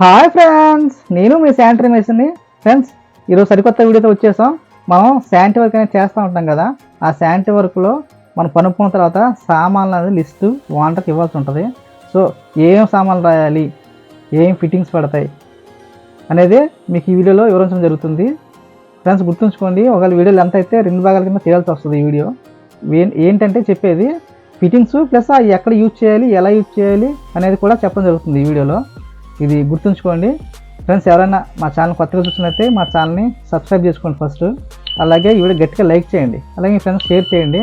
Hi friends, నేను మీ sanitary మెషిన్ని. Friends, ఈరోజు సరికొత్త వీడియోతో వచ్చేసాం. మనం శానిటరీ వర్క్ అనేది చేస్తూ ఉంటాం కదా. ఆ శానిటరీ వర్క్లో మనం పనుక్కున్న తర్వాత సామాన్లు అనేది లిస్టు వాంటర్కి ఇవ్వాల్సి ఉంటుంది. సో ఏం సామాన్లు రాయాలి, ఏం ఫిట్టింగ్స్ పడతాయి అనేది మీకు ఈ వీడియోలో వివరించడం జరుగుతుంది. ఫ్రెండ్స్, గుర్తుంచుకోండి, ఒకవేళ వీడియోలు ఎంత అయితే 2 భాగాల కింద చేయాల్సి వస్తుంది. ఈ వీడియో ఏంటంటే చెప్పేది ఫిట్టింగ్స్ ప్లస్ అవి ఎక్కడ యూజ్ చేయాలి, ఎలా యూజ్ చేయాలి అనేది కూడా చెప్పడం జరుగుతుంది ఈ వీడియోలో. ఇది గుర్తుంచుకోండి ఫ్రెండ్స్. ఎవరైనా మా ఛానల్ కొత్తగా చూసినట్లయితే మా ఛానల్ని సబ్స్క్రైబ్ చేసుకోండి ఫస్ట్. అలాగే ఈ వీడియో గట్టిగా లైక్ చేయండి, అలాగే మీ ఫ్రెండ్స్ షేర్ చేయండి.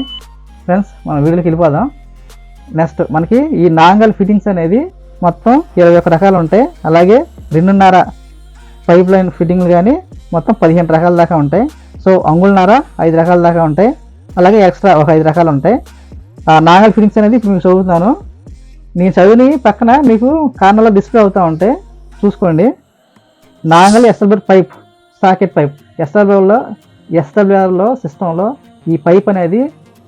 ఫ్రెండ్స్, మన వీడియోకి వెళ్ళిపోదాం. నెక్స్ట్ మనకి ఈ నాంగల్ ఫిట్టింగ్స్ అనేది మొత్తం 21 రకాలు ఉంటాయి. అలాగే 2.5 పైప్ లైన్ ఫిట్టింగ్లు కానీ మొత్తం 15 రకాల దాకా ఉంటాయి. సో అంగుళన్నర 5 రకాల దాకా ఉంటాయి. అలాగే ఎక్స్ట్రా ఒక 5 రకాలు ఉంటాయి. ఆ నాంగల్ ఫిట్టింగ్స్ అనేది ఇప్పుడు మీకు చదువుతున్నాను. నేను చదివిని పక్కన మీకు కార్నర్లో డిస్ప్లే అవుతూ ఉంటాయి, చూసుకోండి. నాంగల్ ఎస్ఎల్బిఆర్ పైప్, సాకెట్ పైప్. ఎస్ఎల్బిఆర్లో సిస్టంలో ఈ పైప్ అనేది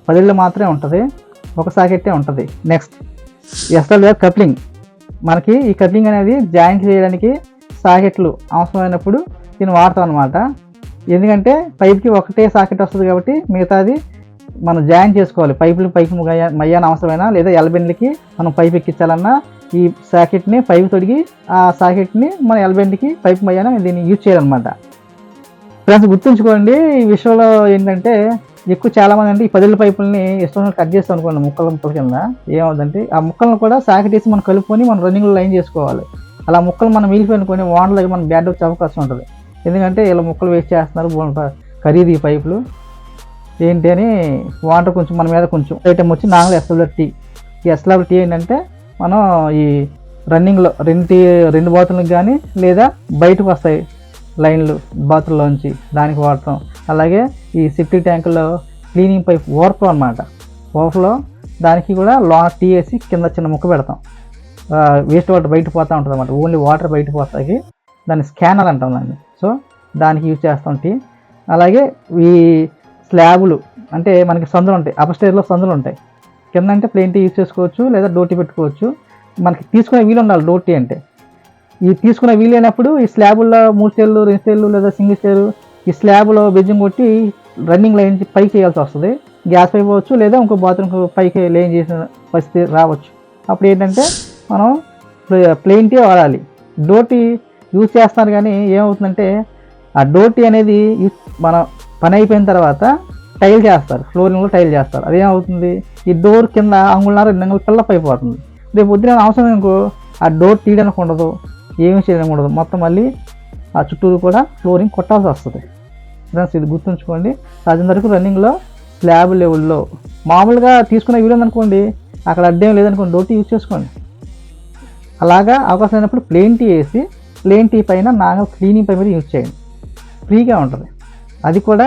10 మాత్రమే ఉంటుంది, ఒక సాకెట్టే ఉంటుంది. Next SLBR coupling. మనకి ఈ కప్లింగ్ అనేది జాయింట్ చేయడానికి సాకెట్లు అవసరమైనప్పుడు దీన్ని వాడతాం అనమాట. ఎందుకంటే పైప్కి ఒకటే సాకెట్ వస్తుంది కాబట్టి మిగతాది మనం జాయిన్ చేసుకోవాలి. పైపు మయ్యాన అవసరమైనా లేదా ఎల్బెండ్లకి మనం పైప్ ఎక్కించాలన్నా ఈ సాకెట్ని పైపు తొడిగి ఆ సాకెట్ని మన ఎల్బెండ్కి పైపు మయ్యాన దీన్ని యూజ్ చేయాలన్నమాట. ఫ్రెండ్స్, గుర్తుంచుకోండి, ఈ విషయంలో ఏంటంటే ఎక్కువ చాలామంది అంటే ఈ 10 పైపుల్ని ఇష్టం కట్ చేస్తాం అనుకోండి ముక్కల కింద. ఏమవుతుందంటే ఆ ముక్కలను కూడా సాకెట్ వేసి మనం కలుపుకొని మనం రన్నింగ్లో లైన్ చేసుకోవాలి. అలా ముక్కలు మనం మిగిలిపోయినుకొని వానలో మనం బ్యాడ్ వచ్చే అవకాశం ఉంటుంది. ఎందుకంటే ఇలా ముక్కలు వేస్ట్ చేస్తున్నారు, ఖరీదు ఈ పైపులు ఏంటి అని వాటర్ కొంచెం మన మీద కొంచెం ఐటమ్ వచ్చి నాంగల్ ఎస్ఎల్బిఆర్ టీ. ఈ ఎస్ఎల్బిఆర్ టీ ఏంటంటే మనం ఈ రన్నింగ్లో రెండు బాతులకు కానీ లేదా బయటకు వస్తాయి లైన్లు బాతుల్లోంచి, దానికి వాడతాం. అలాగే ఈ సెప్టిక్ ట్యాంకుల్లో క్లీనింగ్ పైప్ ఓవర్ఫ్లో అనమాట. ఓవర్ఫ్లో దానికి కూడా లోన టీ వేసి కింద చిన్న ముక్క పెడతాం. వేస్ట్ వాటర్ బయట పోతూ ఉంటుంది అనమాట. ఓన్లీ వాటర్ బయట పోతాయి, దాన్ని స్కానర్ అంటాం దాన్ని. సో దానికి యూజ్ చేస్తాం టీ. అలాగే ఈ స్లాబులు అంటే మనకి సందులు ఉంటాయి, అప్స్టైర్లో సందులు ఉంటాయి. కింద అంటే ప్లేన్ టీ యూజ్ చేసుకోవచ్చు లేదా డోటీ పెట్టుకోవచ్చు. మనకి తీసుకునే వీలు ఉండాలి. డోటీ అంటే ఈ తీసుకునే వీలు అయినప్పుడు ఈ స్లాబుల్లో 3 స్టైర్లు 2 స్టైర్లు లేదా సింగిల్ స్టైర్ ఈ స్లాబ్లో బెజ్జింగ్ కొట్టి రన్నింగ్ లైన్ పైకి చేయాల్సి వస్తుంది. గ్యాస్ పైప్ అవ్వచ్చు లేదా ఇంకో బాత్రూమ్ పైకి లైన్ చేసిన పరిస్థితి రావచ్చు. అప్పుడు ఏంటంటే మనం ప్లేన్ టీ వాడాలి. డోటీ యూజ్ చేస్తున్నారు కానీ ఏమవుతుందంటే ఆ డోటీ అనేది మన పని అయిపోయిన తర్వాత టైల్ చేస్తారు, ఫ్లోరింగ్లో టైల్ చేస్తారు. అదేమవుతుంది, ఈ డోర్ కింద అంగుళన్నర 2 అంగుళాల పిల్లప్ అయిపోతుంది. రేపు పొద్దున అవసరం అనుకో ఆ డోర్ తీయడానికి ఉండదు, ఏమి చేయడానికి ఉండదు. మొత్తం మళ్ళీ ఆ చుట్టూరు కూడా ఫ్లోరింగ్ కొట్టాల్సి వస్తుంది. ఫ్రెండ్స్, ఇది గుర్తుంచుకోండి. సాధ్యం వరకు రన్నింగ్లో స్లాబ్ లెవెల్లో మామూలుగా తీసుకునే వీలు ఉందనుకోండి, అక్కడ అడ్డేం లేదనుకోండి, డోర్ టీ యూజ్ చేసుకోండి. అలాగా అవకాశం అయినప్పుడు ప్లేన్ టీ వేసి ప్లేన్ టీ పైన నాంగల్ క్లీనింగ్ పై మీద యూజ్ చేయండి, ఫ్రీగా ఉంటుంది. అది కూడా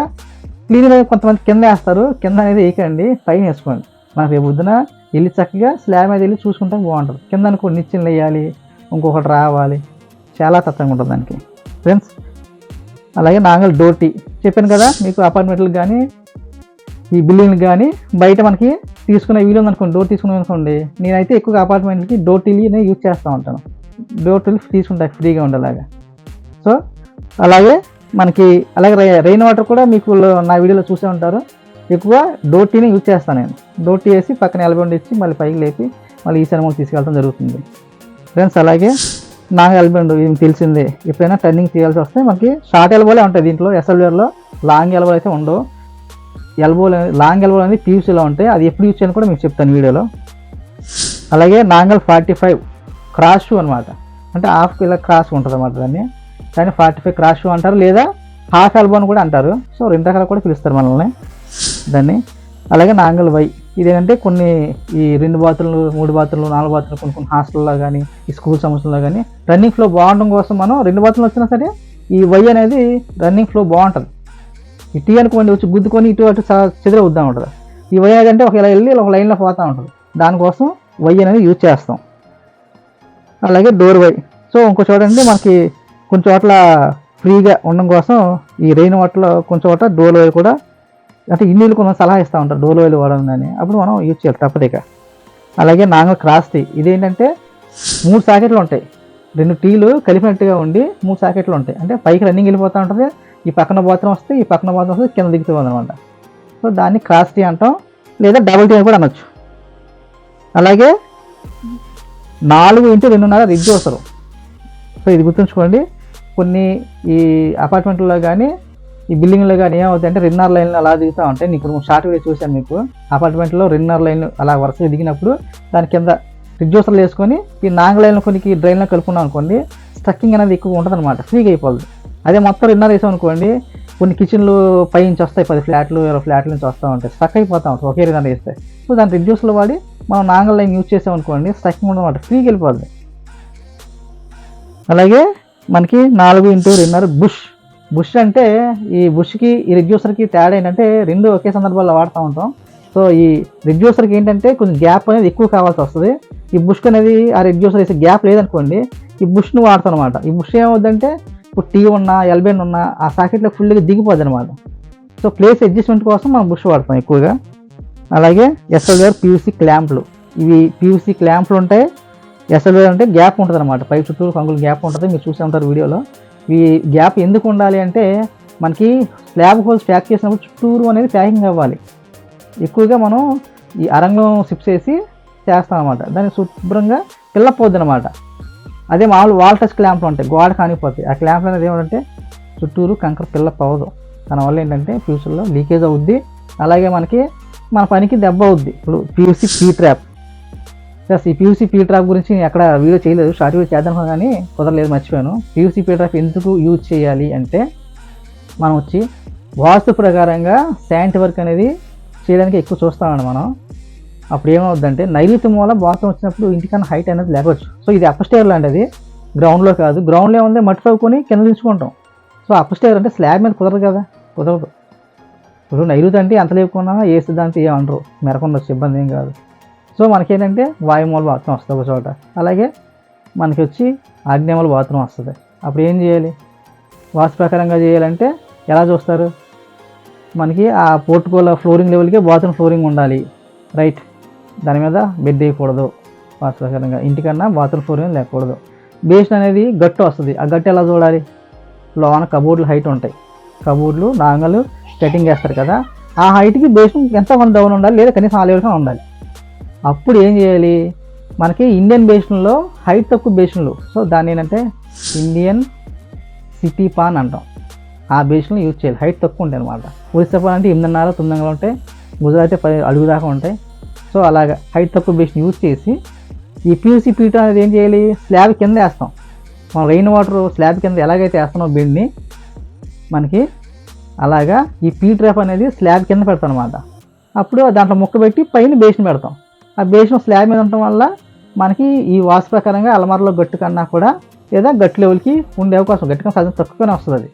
క్లీనింగ్ పైన కొంతమంది కింద వేస్తారు, కింద అనేది వేయకండి, పైన వేసుకోండి. మనకు రేపు పొద్దున వెళ్ళి చక్కగా స్లాబ్ మీద వెళ్ళి చూసుకుంటే బాగుంటుంది. కింద అనుకో నిచ్చెనలు వేయాలి, ఇంకొకటి రావాలి, చాలా తత్వంగా ఉంటుంది దానికి. ఫ్రెండ్స్, అలాగే నాంగల్ డోర్ టీ చెప్పాను కదా మీకు. అపార్ట్మెంట్లకు కానీ ఈ బిల్డింగ్లకు కానీ బయట మనకి తీసుకునే వీలు ఉందనుకోండి, డోర్ తీసుకునే అనుకోండి. నేనైతే ఎక్కువగా అపార్ట్మెంట్లకి డోర్ టీని యూజ్ చేస్తూ ఉంటాను. డోర్ టీలు తీసుకుంటాను ఫ్రీగా ఉండేలాగా. సో అలాగే మనకి అలాగే రెయిన్ వాటర్ కూడా మీకు నా వీడియోలో చూసే ఉంటారు. ఎక్కువ డోర్ టీని యూజ్ చేస్తాను నేను. డోర్ టీ వేసి పక్కన ఎల్బెండ్ ఇచ్చి మళ్ళీ పైకి లేపి మళ్ళీ ఈ సినిమాకి తీసుకెళ్ళడం జరుగుతుంది. ఫ్రెండ్స్, అలాగే నాంగల్ ఎల్బెండ్ ఏం తెలిసిందే. ఎప్పుడైనా టర్నింగ్ చేయాల్సి వస్తే మనకి షార్ట్ ఎల్బోలే ఉంటాయి దీంట్లో. ఎస్ఎల్బిఆర్లో లాంగ్ ఎల్బోలు అయితే ఉండవు. లాంగ్ ఎల్బోలు అనేది పీయూసీలో ఉంటాయి. అది ఎప్పుడు యూజ్ చేయాలని కూడా మీకు చెప్తాను వీడియోలో. అలాగే నాంగల్ 45 క్రాస్ షూ అనమాట. అంటే హాఫ్ ఇలా క్రాస్ ఉంటుంది అన్నమాట. దాన్ని 45 క్రాస్ షూ అంటారు, లేదా హాఫ్ ఎల్బోని కూడా అంటారు. సో 2 రకాలు కూడా పిలుస్తారు మనల్ని దాన్ని. అలాగే నాంగల్ వై, ఇదేంటంటే కొన్ని ఈ 2 బాత్రూమ్లు 3 బాత్రూమ్లు 4 బాత్రూమ్లు కొన్ని హాస్టల్లో కానీ ఈ స్కూల్ సంస్థల్లో కానీ రన్నింగ్ ఫ్లో బాగుండడం కోసం మనం 2 బాత్రూమ్లు వచ్చినా సరే ఈ వై అనేది రన్నింగ్ ఫ్లో బాగుంటుంది. ఈ టీ అనుకోండి వచ్చి గుద్దుకొని ఇటు అటు చెదిరవుద్దా ఉంటుంది. ఈ వై అనేది ఒక ఇలా వెళ్ళి ఒక లైన్లో పోతూ ఉంటుంది. దానికోసం వై అనేది యూజ్ చేస్తాం. అలాగే డోర్ వై. సో ఇంకో చూడండి, మనకి కొంచెం చోట్ల ఫ్రీగా ఉండడం కోసం ఈ రెయిన్ వాటర్లో కొంచెం చోట డోర్ వై కూడా అంటే ఇన్నీళ్ళు కొన్ని సలహా ఇస్తూ ఉంటారు డోర్ వైలు వాడడం అని. అప్పుడు మనం యూజ్ చేయాలి తప్పదిక. అలాగే నాంగల్ క్రాస్ టీ. ఇదేంటంటే 3 సాకెట్లు ఉంటాయి. 2 టీలు కలిపినట్టుగా ఉండి 3 సాకెట్లు ఉంటాయి. అంటే పైకి రన్నింగ్ వెళ్ళిపోతూ ఉంటుంది, ఈ పక్కన బాత్రూమ్ వస్తే ఈ పక్కన బాత్రూమ్ వస్తే కింద దిగుతుంది అనమాట. సో దాన్ని క్రాస్ టీ అంటాం, లేదా డబుల్ టీ అని కూడా అనొచ్చు. అలాగే 4x2.5 రిడ్యూసరు. సో ఇది గుర్తుంచుకోండి. కొన్ని ఈ అపార్ట్మెంట్లో కానీ ఈ బిల్డింగ్లో కానీ ఏమవుతాయి అంటే 2.5 లైన్లు అలా దిగుతూ ఉంటాయి. నేను ఇప్పుడు షార్ట్ వీడియో చూశాను మీకు. అపార్ట్మెంట్లో 2.5 లైన్లు అలా వరుసగా దిగినప్పుడు దాని కింద రిడ్యూసర్లు వేసుకొని ఈ 4 లైన్లు కొన్ని డ్రైన్లో కలుపుకున్నాం అనుకోండి, స్ట్రక్కింగ్ అనేది ఎక్కువ ఉంటుంది అనమాట, ఫ్రీగా అయిపోతుంది. అదే మొత్తం 2.5 వేసాం అనుకోండి, కొన్ని కిచెన్లు పై నుంచి వస్తాయి, 10 ఫ్లాట్లు 20 ఫ్లాట్ల నుంచి వస్తూ ఉంటాయి, స్ట్రక్ అయిపోతూ ఉంటాయి ఒకే 2.5 వేస్తే. సో దాని రిడ్యూసర్లు వాడి మనం 4 లైన్ యూజ్ చేసాం అనుకోండి, స్ట్రక్కింగ్ ఉండదు అనమాట, ఫ్రీగా వెళ్ళిపోతుంది. అలాగే మనకి 4x2.5 బుష్ అంటే ఈ బుష్కి ఈ రిడ్యూసర్కి తేడా ఏంటంటే 2 ఒకే సందర్భాల్లో వాడుతూ ఉంటాం. సో ఈ రిడ్యూసర్కి ఏంటంటే కొంచెం గ్యాప్ అనేది ఎక్కువ కావాల్సి వస్తుంది. ఈ బుష్ అనేది ఆ రిడ్యూసర్ వేసే గ్యాప్ లేదనుకోండి, ఈ బుష్ను వాడతాం అనమాట. ఈ బుష్ ఏమవుద్దంటే ఇప్పుడు టీ ఉన్నా ఎల్బెన్ ఉన్నా ఆ సాకెట్లో ఫుల్గా దిగిపోద్ది అనమాట. సో ప్లేస్ అడ్జస్ట్మెంట్ కోసం మనం బుష్ వాడతాం ఎక్కువగా. అలాగే ఎస్ఎల్ఆర్ పీయూసీ క్లాంప్లు, ఇవి పీయూసీ క్లాంప్లు ఉంటాయి. ఎస్ఎల్ఆర్ అంటే గ్యాప్ ఉంటుంది అనమాట, పైప్ చుట్టూ కంగులు గ్యాప్ ఉంటుంది, మీరు చూసే ఉంటారు వీడియోలో. ఈ గ్యాప్ ఎందుకు ఉండాలి అంటే మనకి స్లాబ్ హోల్స్ ప్యాక్ చేసినప్పుడు చుట్టూరు అనేది ప్యాకింగ్ అవ్వాలి. ఎక్కువగా మనం ఈ అరంగం సిప్స్ వేసి చేస్తాం అనమాట, దాన్ని శుభ్రంగా పిల్లపోద్ది అనమాట. అదే మామూలు వాల్ టచ్ క్లాంప్లు ఉంటాయి, గోడ కానిపోతాయి. ఆ క్లాంప్లు అనేది ఏమంటే చుట్టూరు కంకర పిల్లపోవదు. దానివల్ల ఏంటంటే ఫ్యూచర్లో లీకేజ్ అవుద్ది, అలాగే మనకి మన పనికి దెబ్బ అవుద్ది. ఇప్పుడు పీయూసీ పీ ట్రాప్, ప్లస్ ఈ పీయూసీ పీ ట్రాప్ గురించి నేను ఎక్కడ వీడియో చేయలేదు, షార్ట్ వీడియో చేద్దాం కానీ కుదరలేదు, మర్చిపోయాను. పీయూసీ పీ ట్రాప్ ఎందుకు యూజ్ చేయాలి అంటే మనం వచ్చి వాస్తు ప్రకారంగా శాంట్ వర్క్ అనేది చేయడానికి ఎక్కువ చూస్తామండి మనం. అప్పుడు ఏమవుద్దంటే నైరుతి మూల బాత్రూమ్ వచ్చినప్పుడు ఇంటికన్నా హైట్ అనేది లేకపోవచ్చు. సో ఇది అప్స్టేర్ లాంటిది, గ్రౌండ్లో కాదు. గ్రౌండ్లో ఏముంది మట్టి తవ్వుకొని కింద దించుకుంటాం. సో అప్స్టేర్ అంటే స్లాబ్ మీద కుదరదు కదా, కుదరదు. ఇప్పుడు నైరుతి అంటే ఎంత లేకున్నా ఏ సిద్ధాంతం ఏమంటారు, మెరకుండా ఇబ్బంది ఏం కాదు. సో మనకేంటంటే వాయుమూల బాత్రూమ్ వస్తుంది ఒక చోట, అలాగే మనకి వచ్చి ఆగ్నేయమూల బాత్రూమ్ వస్తుంది. అప్పుడు ఏం చేయాలి, వాస్తు ప్రకారంగా చేయాలంటే ఎలా చూస్తారు, మనకి ఆ పోర్టుకోల ఫ్లోరింగ్ లెవెల్కి బాత్రూమ్ ఫ్లోరింగ్ ఉండాలి, రైట్. దాని మీద బెడ్ వేయకూడదు, వాస్తు ప్రకారంగా ఇంటికన్నా బాత్రూమ్ ఫ్లోరింగ్ లేకూడదు. బేషన్ అనేది గట్టు వస్తుంది, ఆ గట్టు ఎలా చూడాలి, లోన కబోర్డులు హైట్ ఉంటాయి, కబోర్డులు నాంగలు కటింగ్ చేస్తారు కదా, ఆ హైట్కి బేషన్ ఎంత కొంత డౌన్ ఉండాలి, లేదా కనీసం ఆ లెవెల్గా ఉండాలి. అప్పుడు ఏం చేయాలి, మనకి ఇండియన్ బేషన్లో హైట్ తక్కువ బేషన్లు, సో దాన్ని ఏంటంటే ఇండియన్ సిటీ పాన్ అంటాం, ఆ బేషన్లు యూజ్ చేయాలి. హైట్ తక్కువ ఉంటాయి అనమాట. ఒరిస్సా పాన్ అంటే 8.5 9 ఉంటాయి, గుజరాత్ 10 అడుగు దాకా ఉంటాయి. సో అలాగా హైట్ తక్కువ బేషన్ యూజ్ చేసి ఈ పీయూసీ పీట అనేది ఏం చేయాలి, స్లాబ్ కింద వేస్తాం. మనం రెయిన్ వాటర్ స్లాబ్ కింద ఎలాగైతే వేస్తామో బెడ్ని, మనకి అలాగా ఈ పీ ట్రాప్ అనేది స్లాబ్ కింద పెడతాం అనమాట. అప్పుడు దాంట్లో ముక్క పెట్టి పైన బేషన్ పెడతాం. ఆ బేషన్ స్లాబ్ మీద ఉండటం వల్ల మనకి ఈ వాస్తు ప్రకారంగా అలమారలో గట్టు కన్నా కూడా లేదా గట్టు లెవెల్కి ఉండే అవకాశం, గట్టిగా సగం తక్కువనే వస్తుంది అది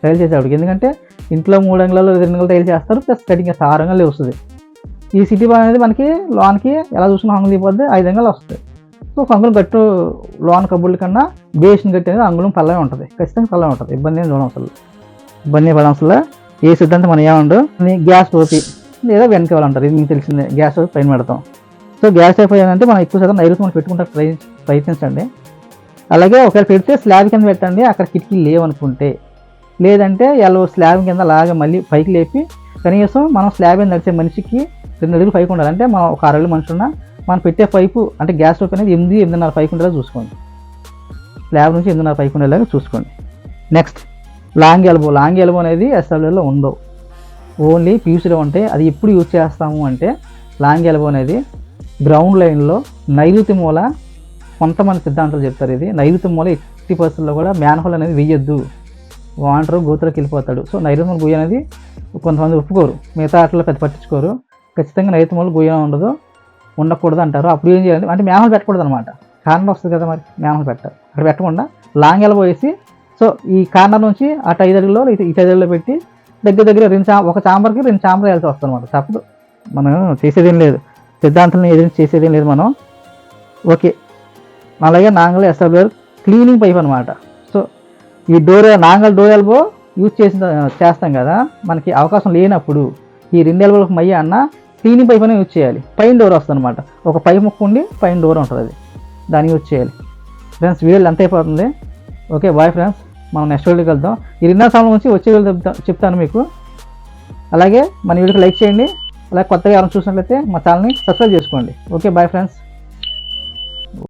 టైల్ చేసేవాడికి. ఎందుకంటే ఇంట్లో 3 అంగుళాలు 2 అంగుళాలు టైల్ చేస్తారు, ప్లస్ కటింగ్ 6 అంగుళాలు వస్తుంది. ఈ సిటీ బాన్ అనేది మనకి లోన్కి ఎలా చూసినా అంగుళం అయిపోద్ది, 5 అంగుళాలు వస్తుంది. సో ఒక అంగుళం గట్టు లోన్ కబుర్ల కన్నా బేషన్ గట్టి అనేది అంగుళం పల్లమే ఉంటుంది, ఖచ్చితంగా పల్లమే ఉంటుంది. ఇబ్బంది ఏం చూడడం అసలు, ఇబ్బంది పడడం అసలు. ఏ సిద్ధాంతం మనం ఏమండు గ్యాస్ టోపి లేదా వెనకాల అంటారు, ఇది మీకు తెలిసిందే. గ్యాస్ టోపి పైన పెడతాం. సో గ్యాస్ టైప్ అంటే మనం ఎక్కువ శాతం నైరుతి మనం పెట్టుకుంటే ప్రయత్నించండి. అలాగే ఒకవేళ పెడితే స్లాబ్ కింద పెట్టండి, అక్కడ కిటికీలు లేవనుకుంటే. లేదంటే ఎలా స్లాబ్ కింద అలాగే మళ్ళీ పైకి లేపి కనీసం మనం స్లాబ్ మీద నడిచే మనిషికి 2 అడుగులు పైకి ఉండాలి. అంటే మనం ఒక 6 అడుగులు మనిషి ఉన్నా మనం పెట్టే పైపు అంటే గ్యాస్ స్టవ్ అనేది 8-8.5 పైకి ఉండేలా చూసుకోండి. స్లాబ్ నుంచి 8.5 పైకి ఉండేలాగా చూసుకోండి. నెక్స్ట్ లాంగ్ ఎల్బో అనేది ఎస్ఎల్ఏలో ఉండవు, ఓన్లీ పీయూసీలో ఉంటాయి. అది ఎప్పుడు యూజ్ చేస్తాము అంటే లాంగ్ ఎల్బో అనేది గ్రౌండ్ లైన్లో నైరుతి మూల, కొంతమంది సిద్ధాంతాలు చెప్తారు ఇది నైరుతి మూల 80% కూడా మ్యాన్హోల్ అనేది వేయొద్దు, వాటర్ గోతులోకి వెళ్ళిపోతాడు. సో నైరుతి మూల గొయ్య అనేది కొంతమంది ఒప్పుకోరు, మిగతా ఆటలో పెద్ద పట్టించుకోరు. ఖచ్చితంగా నైరుతి మూల గొయ్య ఉండకూడదు అంటారు. అప్పుడు ఏం చేయాలి అంటే మ్యాన్హోల్ పెట్టకూడదు అనమాట, కార్నర్ వస్తుంది కదా, మరి మ్యాన్హోల్ పెట్టాలి. అక్కడ పెట్టకుండా లాంగ్ ఎల్బో వేసి, సో ఈ కార్నర్ నుంచి అటు 5 అడుగులో ఇటు 5 అడుగులో పెట్టి దగ్గర ఒక చాంబర్కి 2 చాంబర్ వేయాల్సి వస్తుంది అనమాట. తప్పదు, మనం చేసేదేం లేదు, సిద్ధాంతాలను ఏదైనా చేసేదేం లేదు మనం. ఓకే. అలాగే నాంగల్ ఎస్ఎల్ఆర్ క్లీనింగ్ పైప్ అనమాట. సో ఈ నాంగల్ డోర్ ఎల్బో యూజ్ చేస్తాం కదా, మనకి అవకాశం లేనప్పుడు ఈ 2 ఎల్బోలకు మయ్య అన్న క్లీనింగ్ పైప్ అనేది యూజ్ చేయాలి. పైన డోర్ వస్తుంది అనమాట, ఒక పైప్ ముక్కు ఉండి పైన డోర్ ఉంటుంది, అది దాన్ని యూజ్ చేయాలి. ఫ్రెండ్స్ వీడియో ఎంత అయిపోతుంది. ఓకే బాయ్ ఫ్రెండ్స్, మనం నెక్స్ట్ వీడియోకి వెళ్దాం. ఈ 2.5 సంవత్సరం నుంచి వచ్చే వీడియో చెప్తాను మీకు. అలాగే మన వీడియోకి లైక్ చేయండి. అలాగే కొత్తగా ఎవరైనా చూసినట్లయితే మా ఛానల్ని సబ్స్క్రైబ్ చేసుకోండి. Okay bye friends.